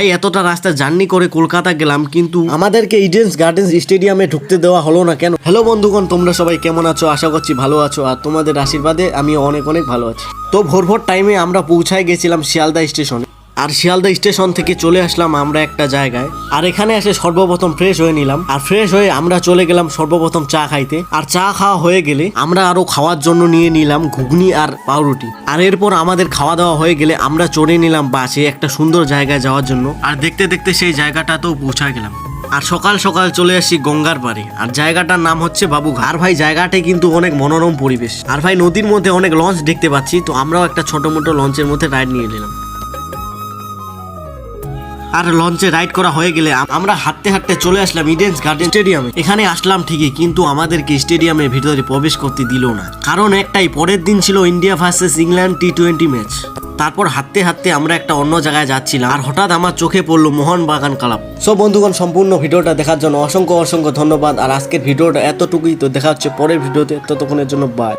ভাই এতটা রাস্তা জার্নি করে কলকাতা গেলাম, কিন্তু আমাদেরকে ইডেন গার্ডেন্স স্টেডিয়ামে ঢুকতে দেওয়া হলো না কেন? হ্যালো বন্ধুগণ, তোমরা সবাই কেমন আছো? আশা করছি ভালো আছো, আর তোমাদের আশীর্বাদে আমি অনেক অনেক ভালো আছি। তো ভোর টাইমে আমরা পৌঁছায় গেছিলাম শিয়ালদা স্টেশনে, আর শিয়ালদা স্টেশন থেকে চলে আসলাম আমরা একটা জায়গায়, আর এখানে এসে সর্বপ্রথম ফ্রেশ হয়ে নিলাম, আর ফ্রেশ হয়ে আমরা চলে গেলাম সর্বপ্রথম চা খাইতে। আর চা খাওয়া হয়ে গেলে আমরা আরো খাওয়ার জন্য নিয়ে নিলাম ঘুগনি আর পাউরুটি। আর এরপর আমাদের খাওয়া দাওয়া হয়ে গেলে আমরা চড়ে নিলাম বাসে একটা সুন্দর জায়গায় যাওয়ার জন্য, আর দেখতে দেখতে সেই জায়গাটাতেও পৌঁছা গেলাম। আর সকাল সকাল চলে আসি গঙ্গার পাড়ে, আর জায়গাটার নাম হচ্ছে বাবুঘাট। আর ভাই জায়গাটাই কিন্তু অনেক মনোরম পরিবেশ, আর ভাই নদীর মধ্যে অনেক লঞ্চ দেখতে পাচ্ছি, তো আমরাও একটা ছোট মোটো লঞ্চের মধ্যে রাইড নিয়ে নিলাম। আর লঞ্চে রাইড করা হয়ে গেলে আমরা হাঁটতে হাঁটতে চলে আসলাম ইডেন গার্ডেন স্টেডিয়ামে। এখানে আসলাম ঠিকই, কিন্তু আমাদেরকে স্টেডিয়ামের ভিতরে প্রবেশ করতে দিল না, কারণ একটাই, পরের দিন ছিল ইন্ডিয়া ভার্সেস ইংল্যান্ড টি-20 ম্যাচ। তারপর হাঁটতে হাঁটতে আমরা একটা অন্য জায়গায় যাচ্ছিলাম, আর হঠাৎ আমার চোখে পড়লো মোহনবাগান ক্লাব। সব বন্ধুগণ, সম্পূর্ণ ভিডিওটা দেখার জন্য অসংখ্য অসংখ্য ধন্যবাদ। আর আজকের ভিডিওটা এতটুকুই, তো দেখা হচ্ছে পরের ভিডিওতে, ততক্ষণের জন্য বাই।